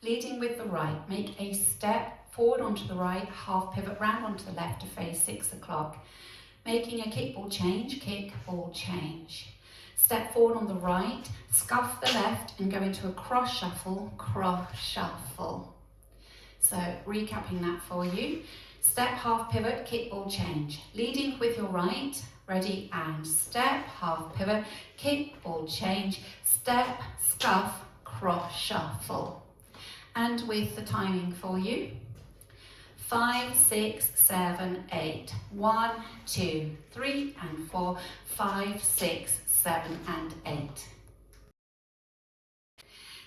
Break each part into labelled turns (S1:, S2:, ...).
S1: leading with the right. Make a step forward onto the right, half pivot round onto the left to face 6 o'clock. Making a kickball change. Step forward on the right, scuff the left and go into a cross shuffle. So recapping that for you. Step, half pivot, kickball change. Leading with your right, ready and step, half pivot, kickball change, step, scuff, cross shuffle. And with the timing for you. 5, 6, 7, 8. 1, 2, 3 and 4. 5, 6, 7 and 8.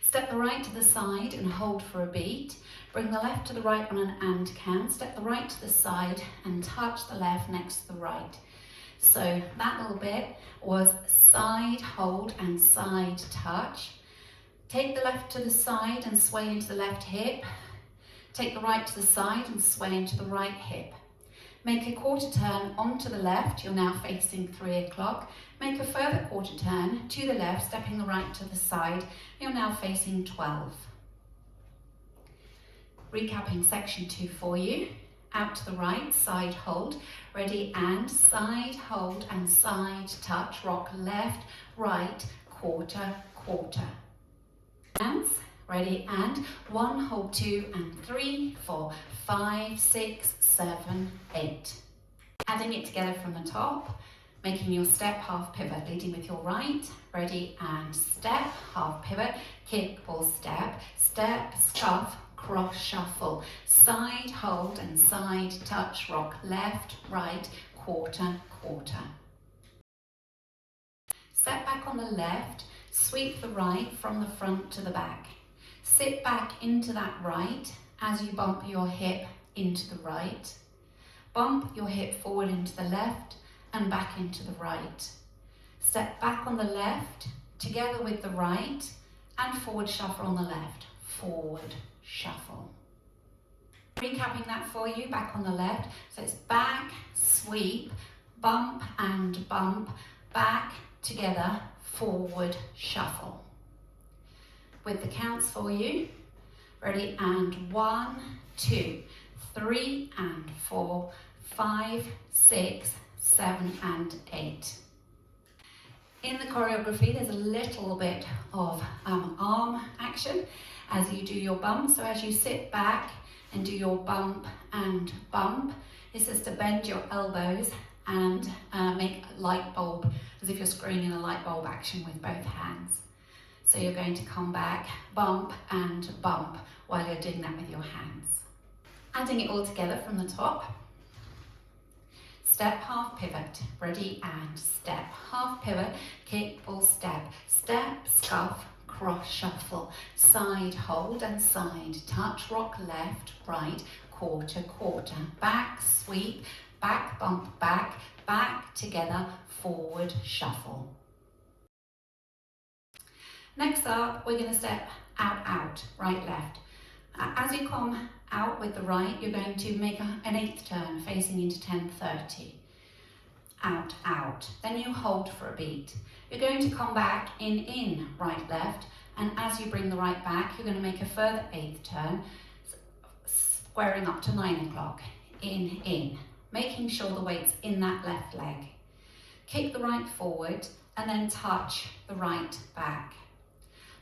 S1: Step the right to the side and hold for a beat. Bring the left to the right on an and count. Step the right to the side and touch the left next to the right. So that little bit was side hold and side touch. Take the left to the side and sway into the left hip. Take the right to the side and sway into the right hip. Make a quarter turn onto the left, you're now facing 3 o'clock. Make a further quarter turn to the left, stepping the right to the side, you're now facing 12. Recapping section 2 for you. Out to the right, side hold, ready and side hold and side touch, rock left, right, quarter. Hands, ready and 1, hold 2 and 3, 4, 5, 6, 7, 8. Adding it together from the top, making your step, half pivot, leading with your right, ready and step, half pivot, kickball step, step, scuff, cross shuffle, side hold and side touch, rock left, right, quarter. Step back on the left, sweep the right from the front to the back. Sit back into that right as you bump your hip into the right. Bump your hip forward into the left and back into the right. Step back on the left together with the right and forward shuffle on the left. Forward shuffle. Recapping that for you, back on the left. So it's back, sweep, bump and bump, back, together, forward shuffle. With the counts for you, ready and 1, 2, 3 and 4, 5, 6, 7 and 8. In the choreography, there's a little bit of arm action as you do your bump. So as you sit back and do your bump and bump, it's just to bend your elbows and make a light bulb, as if you're screwing in a light bulb action with both hands. So you're going to come back, bump and bump while you're doing that with your hands. Adding it all together from the top. Step, half pivot, ready and step, half pivot, kickball step, step, scuff, cross shuffle, side hold and side touch, rock left, right, quarter, back, sweep, back, bump, back, together, forward shuffle. Next up, we're going to step out, right, left. As you come out with the right, you're going to make an 8th turn facing into 10:30. Out. Then you hold for a beat. You're going to come back in, right, left, and as you bring the right back, you're going to make a further 8th turn, squaring up to 9 o'clock. In. Making sure the weight's in that left leg. Kick the right forward and then touch the right back.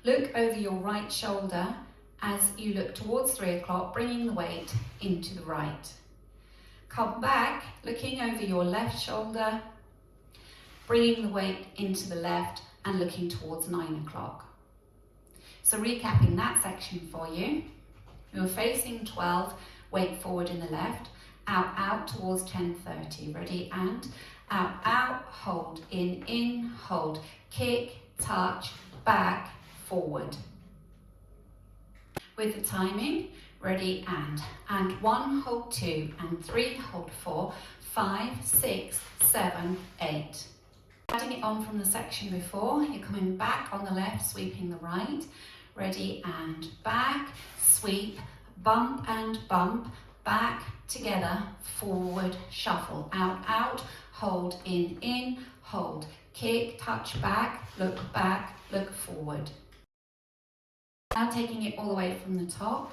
S1: Look over your right shoulder as you look towards 3 o'clock, bringing the weight into the right. Come back, looking over your left shoulder, bringing the weight into the left and looking towards 9 o'clock. So recapping that section for you, you're facing 12, weight forward in the left, out towards 10:30, ready and out, hold, in, hold, kick, touch, back, forward. With the timing, ready and 1, hold 2 and 3, hold 4, 5, 6, 7, 8. Adding it on from the section before, you're coming back on the left, sweeping the right, ready and back, sweep, bump and bump, back, together, forward, shuffle, out, hold, in, hold, kick, touch back, look forward. Now taking it all the way from the top,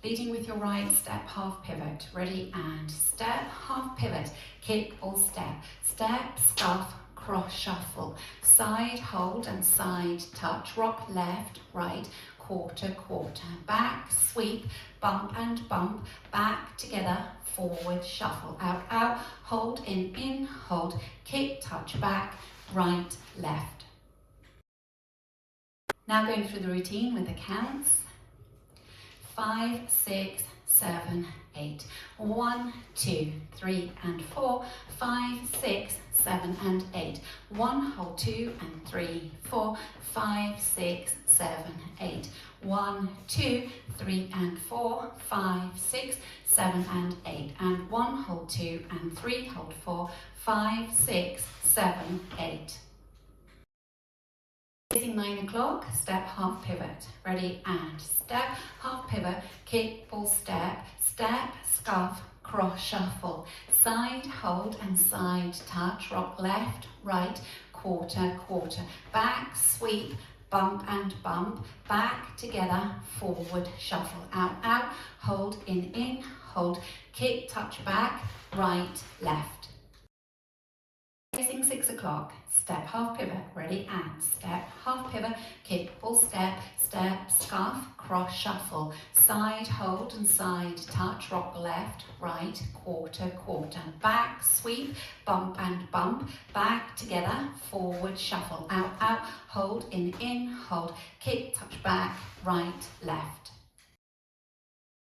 S1: leading with your right, step, half pivot, ready, and step, half pivot, kick or step, step, scuff, cross shuffle, side hold and side touch, rock left, right, quarter, quarter, back, sweep, bump and bump, back together, forward, shuffle, out, out, hold, in, hold, kick, touch, back, right, left. Now going through the routine with the counts. 5, 6, 7, 8. 1, 2, 3 and 4. 5, 6, 7 and 8. 1, hold 2 and 3, 4. 5, 6, 7, 8. 1, 2, 3 and 4. 5, 6, 7 and 8. And 1, hold 2 and 3, hold 4. 5, 6, 7, 8. 9 o'clock, step, half pivot, ready, and step, half pivot, kick, ball, step, step, scuff, cross, shuffle, side, hold and side touch, rock left, right, quarter, quarter, back, sweep, bump and bump, back together, forward, shuffle, out, out, hold, in, hold, kick, touch back, right, left. 6 o'clock, step, half pivot, ready, and step, half pivot, kick, ball, step, step, scuff, cross, shuffle, side, hold and side touch, rock left, right, quarter, quarter, back, sweep, bump and bump, back together, forward, shuffle, out, out, hold, in, hold, kick, touch back, right, left.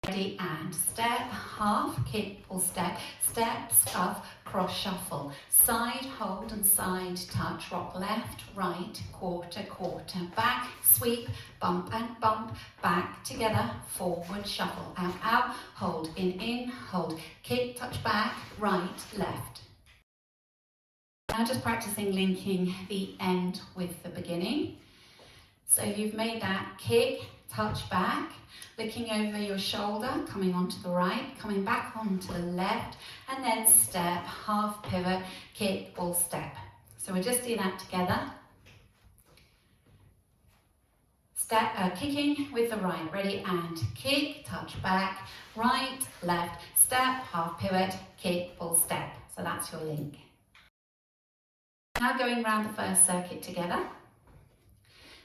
S1: Ready, and step, half, kick or step, step, scuff, cross, shuffle, side, hold and side touch, rock left, right, quarter, quarter, back, sweep, bump and bump, back together, forward, shuffle, out, out, hold, in, hold, kick, touch back, right, left. Now just practicing linking the end with the beginning. So you've made that kick, touch back, looking over your shoulder, coming onto the right, coming back onto the left, and then step, half pivot, kick or step. So we'll just do that together. Step, kicking with the right, ready, and kick, touch back, right, left, step, half pivot, kick or step. So that's your link. Now going round the first circuit together.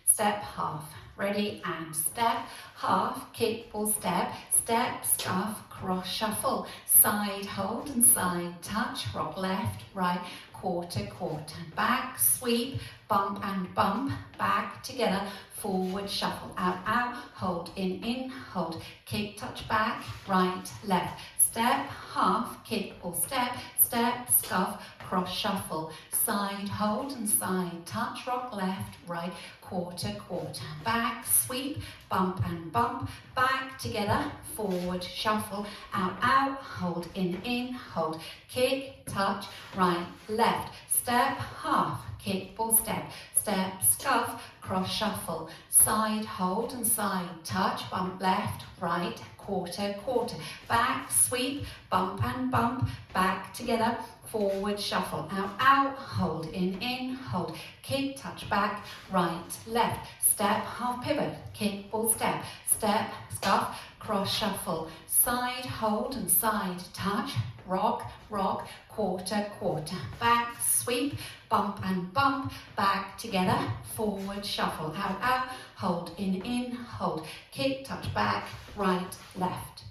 S1: Step, half, ready, and step, half, kick or step, step, scuff, cross, shuffle, side, hold and side touch, rock left, right, quarter, quarter, back, sweep, bump and bump, back together, forward, shuffle, out, out, hold, in, hold, kick, touch back, right, left, step, half, kick or step, step, scuff, cross, shuffle, side, hold and side touch, rock left, right, quarter, quarter, back, sweep, bump and bump, back together, forward, shuffle, out, out, hold, in, hold, kick, touch, right, left, step, half, kick, ball, step, step, scuff, cross, shuffle, side, hold and side touch, bump left, right, quarter, quarter, back, sweep, bump and bump, back together, forward, shuffle, out, out, hold, in, hold, kick, touch back, right, left, step, half pivot, kick, ball, step, step, scuff, cross, shuffle, side, hold and side touch, rock, rock, quarter, quarter, back, sweep, bump and bump, back together, forward, shuffle, out, out, hold, in, hold, kick, touch back, right, left.